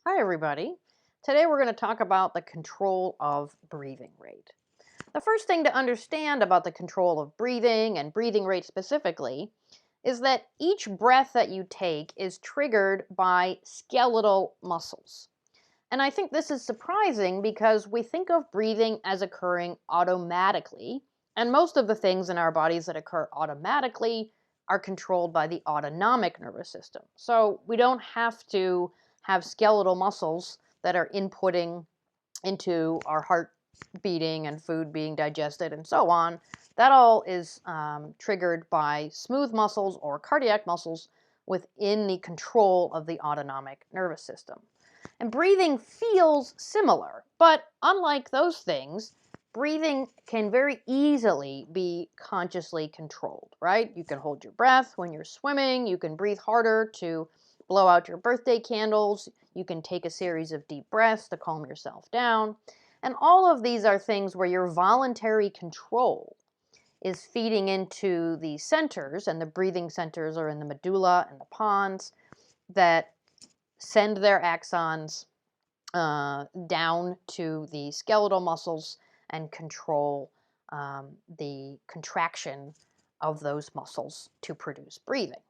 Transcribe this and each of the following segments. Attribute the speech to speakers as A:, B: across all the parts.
A: Hi, everybody. Today we're going to talk about the control of breathing rate. The first thing to understand about the control of breathing and breathing rate specifically is that each breath that you take is triggered by skeletal muscles. And I think this is surprising because we think of breathing as occurring automatically, and most of the things in our bodies that occur automatically are controlled by the autonomic nervous system. So we don't have to have skeletal muscles that are inputting into our heart beating and food being digested and so on. That all is triggered by smooth muscles or cardiac muscles within the control of the autonomic nervous system. And breathing feels similar, but unlike those things, breathing can very easily be consciously controlled, right? You can hold your breath when you're swimming, you can breathe harder to blow out your birthday candles, you can take a series of deep breaths to calm yourself down. And all of these are things where your voluntary control is feeding into the centers, and the breathing centers are in the medulla and the pons that send their axons down to the skeletal muscles and control the contraction of those muscles to produce breathing.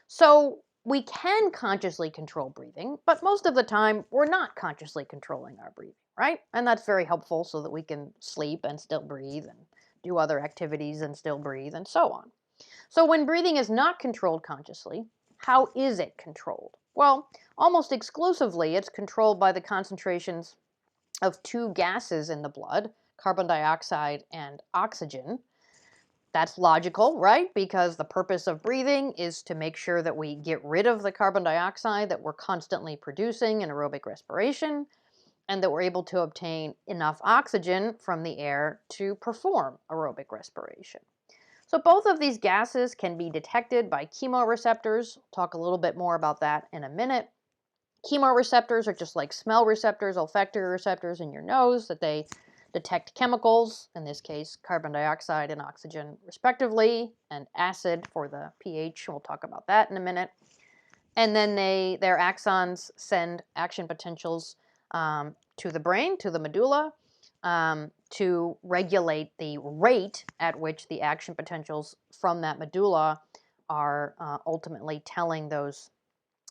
A: So we can consciously control breathing, but most of the time we're not consciously controlling our breathing, right? And that's very helpful so that we can sleep and still breathe and do other activities and still breathe and so on. So when breathing is not controlled consciously, how is it controlled? Well, almost exclusively it's controlled by the concentrations of two gases in the blood, carbon dioxide and oxygen. That's logical, right? Because the purpose of breathing is to make sure that we get rid of the carbon dioxide that we're constantly producing in aerobic respiration, and that we're able to obtain enough oxygen from the air to perform aerobic respiration. So both of these gases can be detected by chemoreceptors. We'll talk a little bit more about that in a minute. Chemoreceptors are just like smell receptors, olfactory receptors in your nose, that they detect chemicals, in this case carbon dioxide and oxygen respectively, and acid for the pH. We'll talk about that in a minute. And then their axons send action potentials to the brain, to the medulla, to regulate the rate at which the action potentials from that medulla are ultimately telling those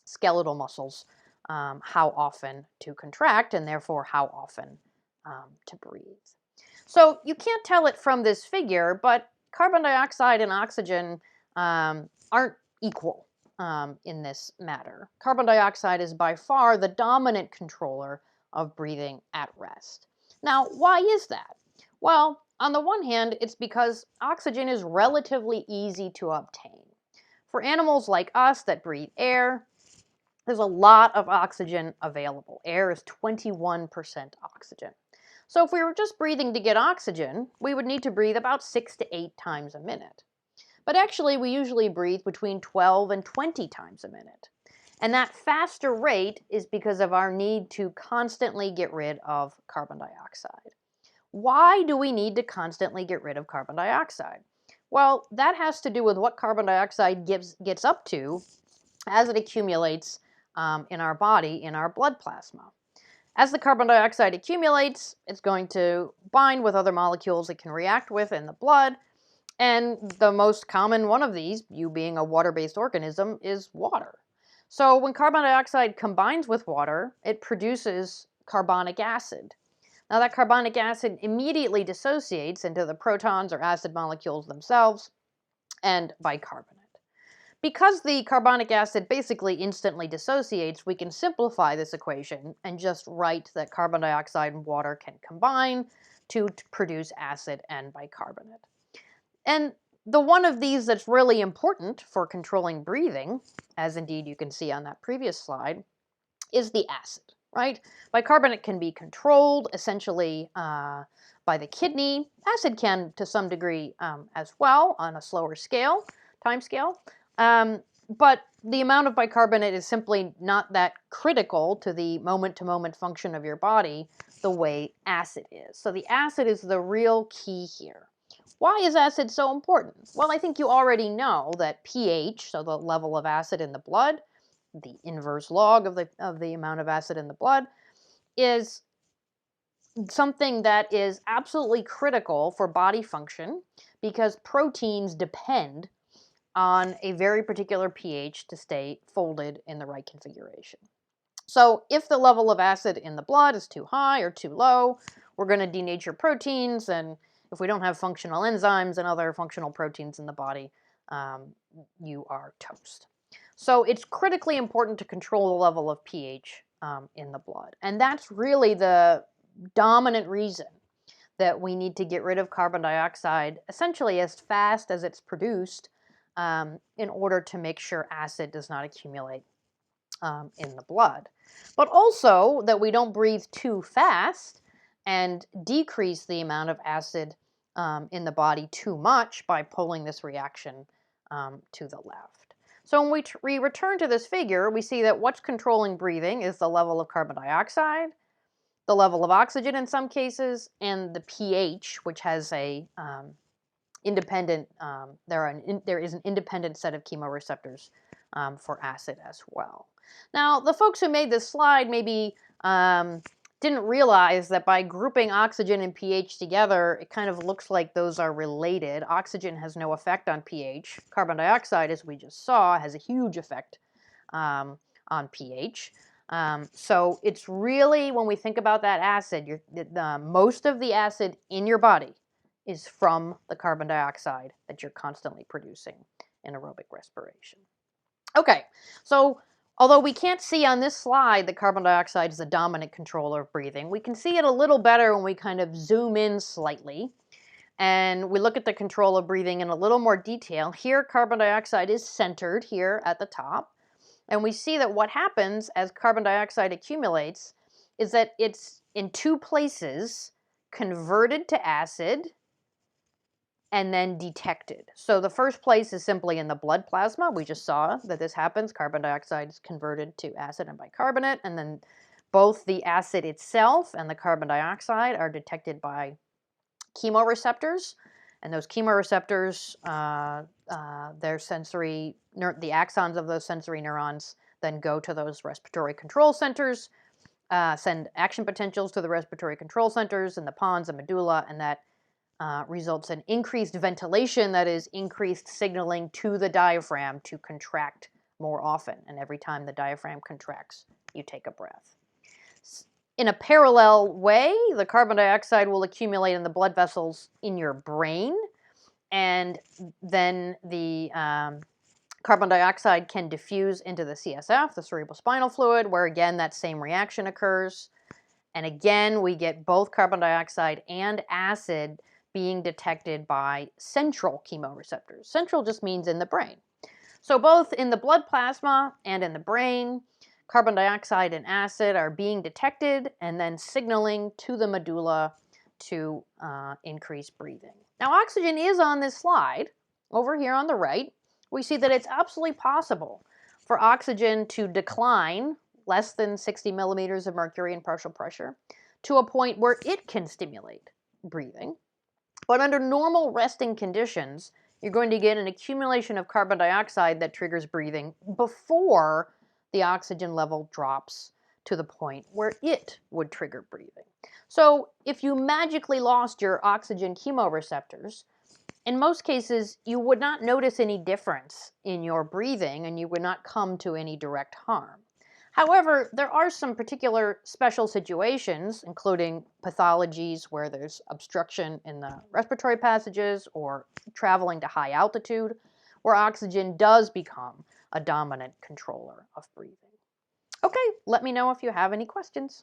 A: skeletal muscles how often to contract and therefore how often to breathe. So you can't tell it from this figure, but carbon dioxide and oxygen aren't equal in this matter. Carbon dioxide is by far the dominant controller of breathing at rest. Now, why is that? Well, on the one hand, it's because oxygen is relatively easy to obtain. For animals like us that breathe air, there's a lot of oxygen available. Air is 21% oxygen. So if we were just breathing to get oxygen, we would need to breathe about 6 to 8 times a minute. But actually, we usually breathe between 12 and 20 times a minute. And that faster rate is because of our need to constantly get rid of carbon dioxide. Why do we need to constantly get rid of carbon dioxide? Well, that has to do with what carbon dioxide gets up to as it accumulates in our body, in our blood plasma. As the carbon dioxide accumulates, it's going to bind with other molecules it can react with in the blood. And the most common one of these, you being a water-based organism, is water. So when carbon dioxide combines with water, it produces carbonic acid. Now that carbonic acid immediately dissociates into the protons or acid molecules themselves and bicarbonate. Because the carbonic acid basically instantly dissociates, we can simplify this equation and just write that carbon dioxide and water can combine to produce acid and bicarbonate. And the one of these that's really important for controlling breathing, as indeed you can see on that previous slide, is the acid, right? Bicarbonate can be controlled essentially by the kidney. Acid can to some degree as well on a slower scale, time scale. But the amount of bicarbonate is simply not that critical to the moment-to-moment function of your body the way acid is. So the acid is the real key here. Why is acid so important? Well, I think you already know that pH, so the level of acid in the blood, the inverse log of the amount of acid in the blood, is something that is absolutely critical for body function because proteins depend on a very particular pH to stay folded in the right configuration. So if the level of acid in the blood is too high or too low, we're going to denature proteins, and if we don't have functional enzymes and other functional proteins in the body, you are toast. So it's critically important to control the level of pH in the blood. And that's really the dominant reason that we need to get rid of carbon dioxide essentially as fast as it's produced in order to make sure acid does not accumulate in the blood. But also that we don't breathe too fast and decrease the amount of acid in the body too much by pulling this reaction to the left. So when we return to this figure, we see that what's controlling breathing is the level of carbon dioxide, the level of oxygen in some cases, and the pH, which has a independent, there is an independent set of chemoreceptors for acid as well. Now, the folks who made this slide maybe didn't realize that by grouping oxygen and pH together, it kind of looks like those are related. Oxygen has no effect on pH. Carbon dioxide, as we just saw, has a huge effect on pH. So it's really, when we think about that acid, most of the acid in your body is from the carbon dioxide that you're constantly producing in aerobic respiration. Okay, so although we can't see on this slide that carbon dioxide is the dominant controller of breathing, we can see it a little better when we kind of zoom in slightly and we look at the control of breathing in a little more detail. Here, carbon dioxide is centered here at the top, and we see that what happens as carbon dioxide accumulates is that it's in two places converted to acid and then detected. So the first place is simply in the blood plasma. We just saw that this happens. Carbon dioxide is converted to acid and bicarbonate, and then both the acid itself and the carbon dioxide are detected by chemoreceptors, and those chemoreceptors, their sensory, the axons of those sensory neurons then go to those respiratory control centers, send action potentials to the respiratory control centers in the pons and medulla, and that results in increased ventilation, that is, increased signaling to the diaphragm to contract more often. And every time the diaphragm contracts, you take a breath. In a parallel way, the carbon dioxide will accumulate in the blood vessels in your brain, and then the carbon dioxide can diffuse into the CSF, the cerebrospinal fluid, where again that same reaction occurs. And again, we get both carbon dioxide and acid being detected by central chemoreceptors. Central just means in the brain. So both in the blood plasma and in the brain, carbon dioxide and acid are being detected and then signaling to the medulla to increase breathing. Now, oxygen is on this slide. Over here on the right, we see that it's absolutely possible for oxygen to decline less than 60 millimeters of mercury in partial pressure to a point where it can stimulate breathing. But under normal resting conditions, you're going to get an accumulation of carbon dioxide that triggers breathing before the oxygen level drops to the point where it would trigger breathing. So if you magically lost your oxygen chemoreceptors, in most cases, you would not notice any difference in your breathing and you would not come to any direct harm. However, there are some particular special situations, including pathologies where there's obstruction in the respiratory passages or traveling to high altitude, where oxygen does become a dominant controller of breathing. Okay, let me know if you have any questions.